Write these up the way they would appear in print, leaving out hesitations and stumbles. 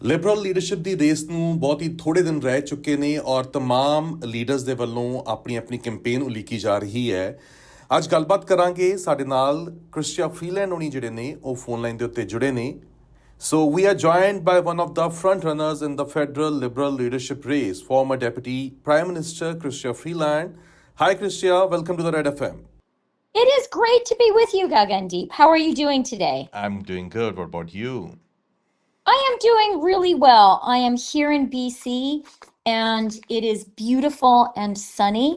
Liberal leadership ਦੀ race ਨੂੰ ਬਹੁਤ ਹੀ ਥੋੜੇ ਦਿਨ ਰਹਿ ਚੁੱਕੇ ਨੇ ਔਰ तमाम ਲੀਡਰਸ ਦੇ ਵੱਲੋਂ ਆਪਣੀ ਆਪਣੀ ਕੈਂਪੇਨ ਉਲੀਕੀ ਜਾ ਰਹੀ ਹੈ। ਅੱਜ ਗੱਲਬਾਤ ਕਰਾਂਗੇ, ਸਾਡੇ ਨਾਲ ਕ੍ਰਿਸਚੀਆ ਫਰੀਲੈਂਡ ਹੋਣੀ ਜਿਹੜੇ ਨੇ ਉਹ ਫੋਨ ਲਾਈਨ ਦੇ ਉੱਤੇ ਜੁੜੇ ਨੇ। So we are joined by one of the front runners in the federal liberal leadership race, former Deputy Prime Minister Chrystia Freeland. Hi Chrystia, welcome to the Red FM. It is great to be with you, Gagandeep. How are you doing today? I'm doing good. What about you? I am doing really well. I am here in BC and it is beautiful and sunny.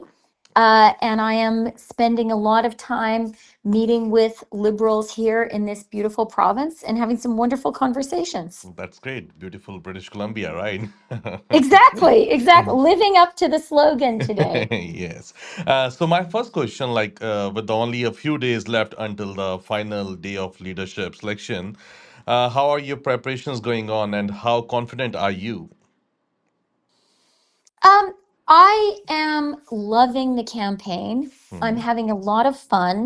And I am spending a lot of time meeting with liberals here in this beautiful province and having some wonderful conversations. That's great. Beautiful British Columbia, right? Exactly. Living up to the slogan today. Yes. So my first question, with only a few days left until the final day of leadership selection, how are your preparations going on and how confident are you? I am loving the campaign. I'm having a lot of fun.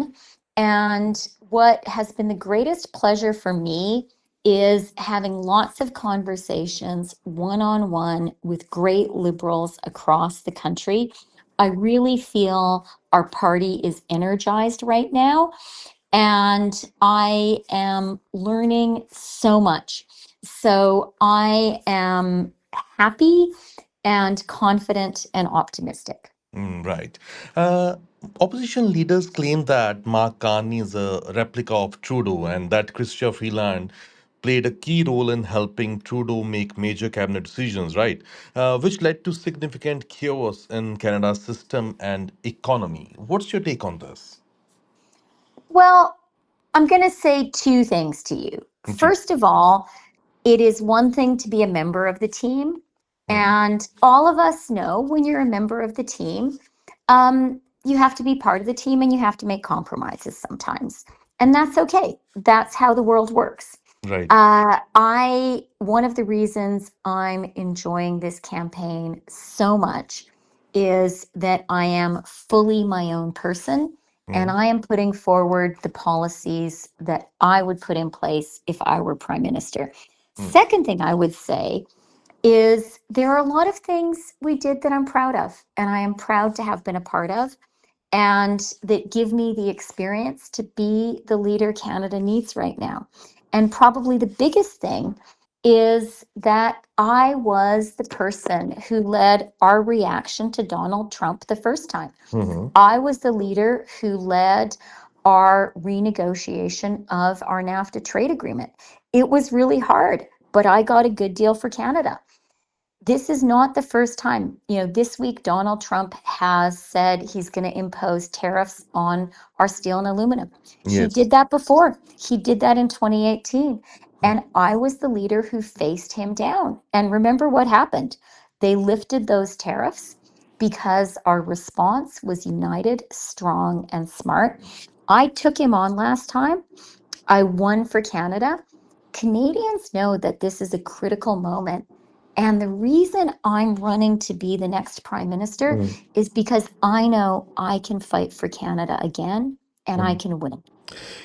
And what has been the greatest pleasure for me is having lots of conversations one-on-one with great liberals across the country. I really feel our party is energized right now, and I am learning so much. So I am happy and confident and optimistic. Right. Opposition leaders claim that Mark Carney is a replica of Trudeau and that Chrystia Freeland played a key role in helping Trudeau make major cabinet decisions, right? Which led to significant chaos in Canada's system and economy. What's your take on this? Well, I'm going to say two things to you. First of all, it is one thing to be a member of the team. And all of us know when you're a member of the team, you have to be part of the team and you have to make compromises sometimes. And that's okay. That's how the world works. Right. One of the reasons I'm enjoying this campaign so much is that I am fully my own person. And I am putting forward the policies that I would put in place if I were prime minister. Second thing I would say is there are a lot of things we did that I'm proud of, and I am proud to have been a part of, and that give me the experience to be the leader Canada needs right now. And probably the biggest thing is that I was the person who led our reaction to Donald Trump the first time. I was the leader who led our renegotiation of our NAFTA trade agreement. It was really hard, but I got a good deal for Canada. This is not the first time. This week, Donald Trump has said he's going to impose tariffs on our steel and aluminum. He did that before. He did that in 2018. And I was the leader who faced him down. And remember what happened? They lifted those tariffs because our response was united, strong, and smart. I took him on last time. I won for Canada. Canadians know that this is a critical moment. And the reason I'm running to be the next prime minister is because I know I can fight for Canada again and I can win.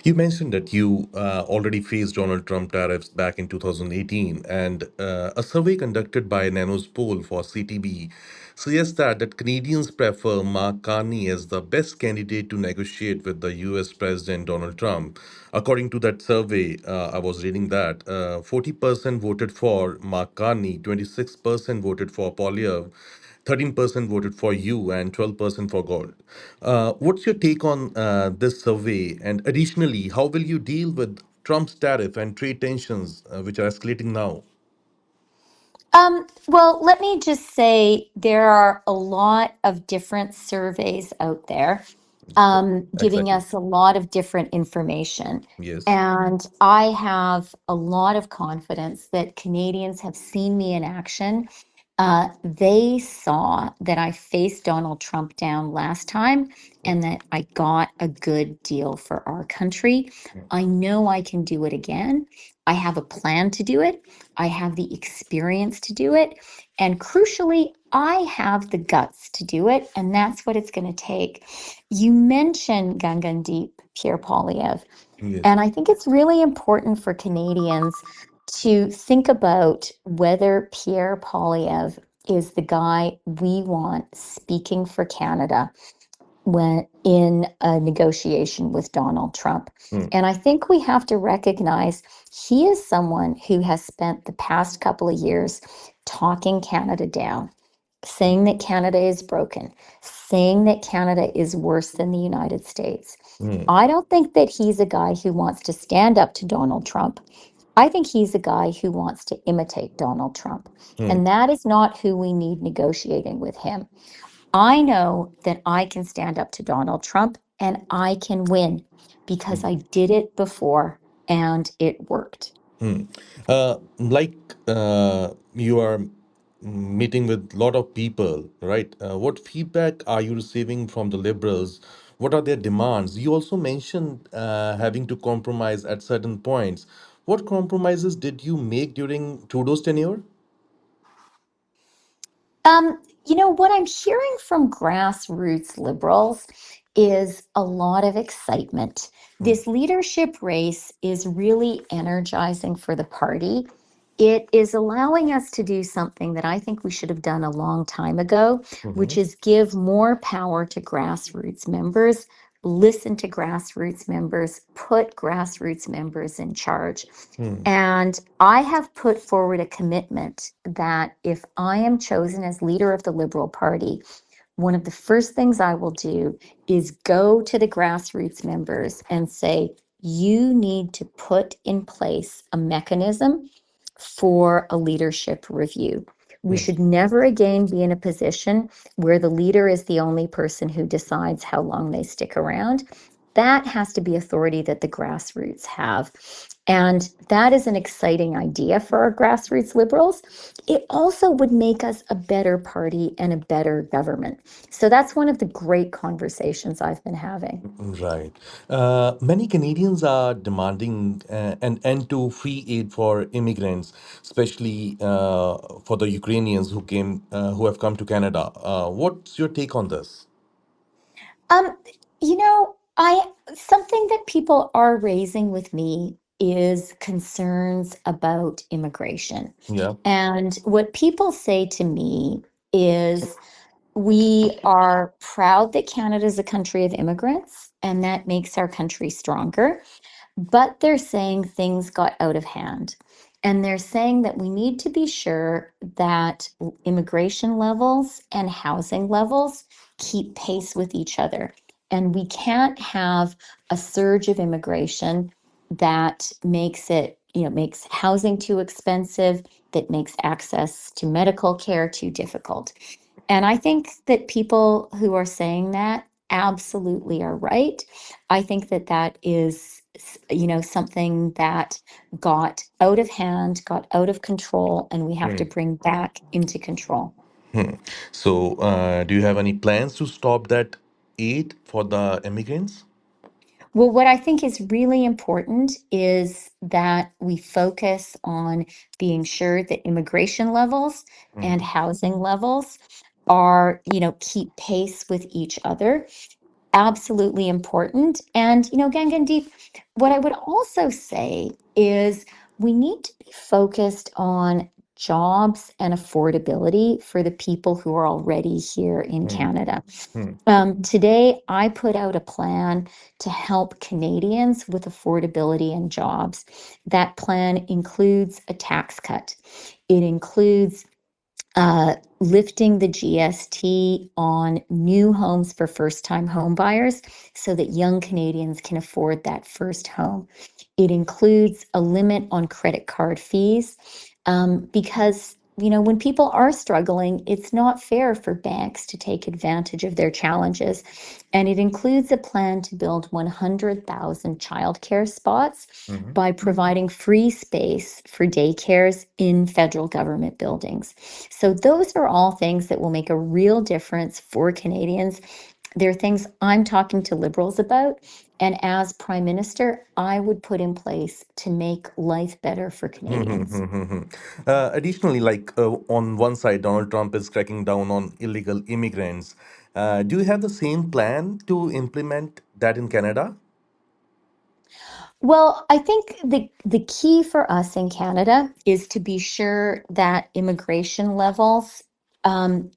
You mentioned that you already faced Donald Trump tariffs back in 2018, and a survey conducted by Nanos poll for CTB suggests that Canadians prefer Mark Carney as the best candidate to negotiate with the US President Donald Trump. According to that survey, I was reading that 40% voted for Mark Carney, 26% voted for Poilievre, 13% voted for you, and 12% for gold. What's your take on this survey? And additionally, how will you deal with Trump's tariff and trade tensions, which are escalating now? Well, let me just say there are a lot of different surveys out there giving us a lot of different information. Yes. And I have a lot of confidence that Canadians have seen me in action. They saw that I faced Donald Trump down last time and that I got a good deal for our country. I know I can do it again. I have a plan to do it. I have the experience to do it. And crucially, I have the guts to do it. And that's what it's going to take. You mentioned Gagandeep, Pierre Poilievre. Yes. And I think it's really important for Canadians to think about whether Pierre Poilievre is the guy we want speaking for Canada when in a negotiation with Donald Trump. Hmm. And I think we have to recognize he is someone who has spent the past couple of years talking Canada down, saying that Canada is broken, saying that Canada is worse than the United States. Hmm. I don't think that he's a guy who wants to stand up to Donald Trump. I think he's a guy who wants to imitate Donald Trump. Hmm. And that is not who we need negotiating with him. I know that I can stand up to Donald Trump and I can win because I did it before and it worked. Hmm. Like you are meeting with a lot of people, right? What feedback are you receiving from the liberals? What are their demands? You also mentioned having to compromise at certain points. What compromises did you make during Trudeau's tenure? What I'm hearing from grassroots liberals is a lot of excitement. Hmm. This leadership race is really energizing for the party. It is allowing us to do something that I think we should have done a long time ago, which Mhm. is give more power to grassroots members, listen to grassroots members, put grassroots members in charge. Hmm. And I have put forward a commitment that if I am chosen as leader of the Liberal Party, one of the first things I will do is go to the grassroots members and say, you need to put in place a mechanism for a leadership review. We Hmm. should never again be in a position where the leader is the only person who decides how long they stick around. That has to be authority that the grassroots have. And that is an exciting idea for our grassroots liberals. It also would make us a better party and a better government. So that's one of the great conversations I've been having. Right. Many Canadians are demanding an end to free aid for immigrants, especially for the Ukrainians who have come to Canada. What's your take on this? Um, I something that people are raising with me is concerns about immigration. Yeah. And what people say to me is we are proud that Canada is a country of immigrants and that makes our country stronger. But they're saying things got out of hand. And they're saying that we need to be sure that immigration levels and housing levels keep pace with each other. And we can't have a surge of immigration that makes housing too expensive, that makes access to medical care too difficult. And I think that people who are saying that absolutely are right. I think that that is, something that got out of hand, got out of control, and we have to Hmm. bring back into control. Hmm. So, do you have any plans to stop that aid for the immigrants? Well, what I think is really important is that we focus on being sure that immigration levels and Mhm. housing levels are, keep pace with each other. Absolutely important. And, Gangandeep, what I would also say is we need to be focused on jobs and affordability for the people who are already here in Hmm. Canada. Hmm. Today, I put out a plan to help Canadians with affordability and jobs. That plan includes a tax cut. It includes lifting the GST on new homes for first-time home buyers so that young Canadians can afford that first home. It includes a limit on credit card fees because when people are struggling, it's not fair for banks to take advantage of their challenges. And it includes a plan to build 100,000 childcare spots Mhm. by providing free space for daycares in federal government buildings. So those are all things that will make a real difference for Canadians. They're things I'm talking to liberals about. And as prime minister, I would put in place to make life better for Canadians. Additionally, on one side, Donald Trump is cracking down on illegal immigrants. Do you have the same plan to implement that in Canada? Well, I think the key for us in Canada is to be sure that immigration levels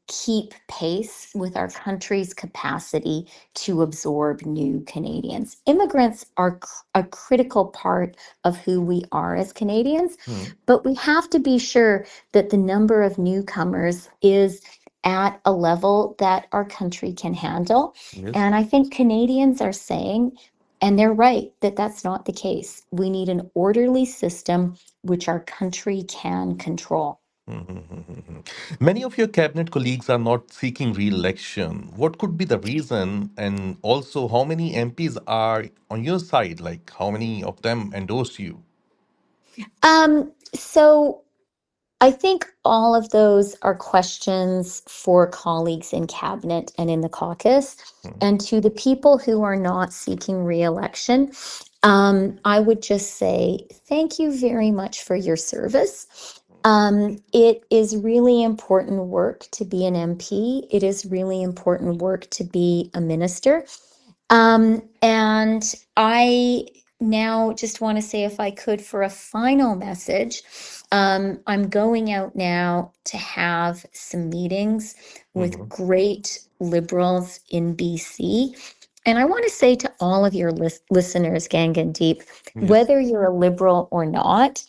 keep pace with our country's capacity to absorb new Canadians. Immigrants are a critical part of who we are as Canadians, Hmm. but we have to be sure that the number of newcomers is at a level that our country can handle. Yes. And I think Canadians are saying, and they're right that that's not the case. We need an orderly system which our country can control. Mhm. Many of your cabinet colleagues are not seeking re-election. What could be the reason? And also, how many MPs are on your side? Like, how many of them endorse you? So I think all of those are questions for colleagues in cabinet and in the caucus. Hmm. And to the people who are not seeking re-election, I would just say thank you very much for your service. It is really important work to be an MP. It is really important work to be a minister. And I now just want to say, if I could, for a final message, I'm going out now to have some meetings with Mhm. great liberals in BC. And I want to say to all of your listeners, Gagandeep, Yes. whether you're a liberal or not,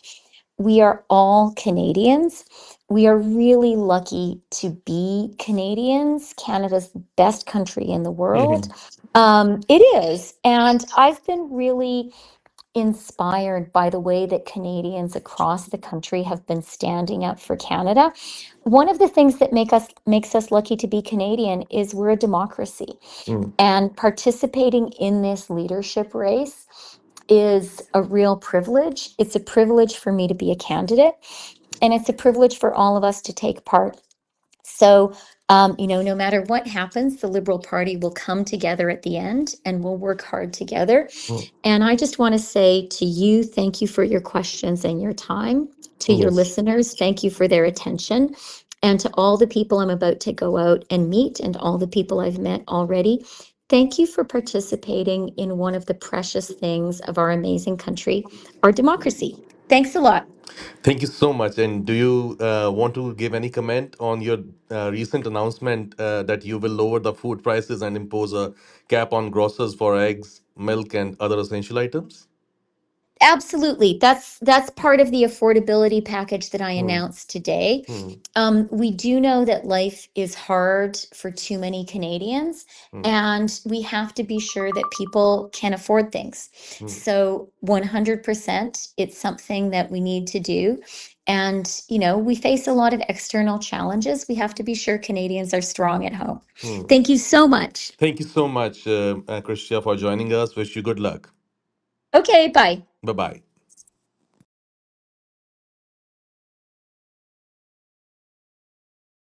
we are all Canadians. We are really lucky to be Canadians, Canada's best country in the world. Mhm. It is. And I've been really inspired by the way that Canadians across the country have been standing up for Canada. One of the things that makes us lucky to be Canadian is we're a democracy. Mm. And participating in this leadership race is a real privilege. It's a privilege for me to be a candidate, and it's a privilege for all of us to take part. So, no matter what happens, the Liberal Party will come together at the end and we'll work hard together. Mm. And I just want to say to you, thank you for your questions and your time. To your Yes. listeners, thank you for their attention. And to all the people I'm about to go out and meet and all the people I've met already, thank you for participating in one of the precious things of our amazing country, our democracy. Thanks a lot. Thank you so much. And do you want to give any comment on your recent announcement that you will lower the food prices and impose a cap on grocers for eggs, milk, and other essential items? Absolutely. That's part of the affordability package that I Hmm. announced today. Hmm. We do know that life is hard for too many Canadians, Hmm. and we have to be sure that people can afford things. Hmm. So 100%, it's something that we need to do. And, we face a lot of external challenges. We have to be sure Canadians are strong at home. Hmm. Thank you so much. Thank you so much, Chrystia, for joining us. Wish you good luck. Okay, bye. Bye bye.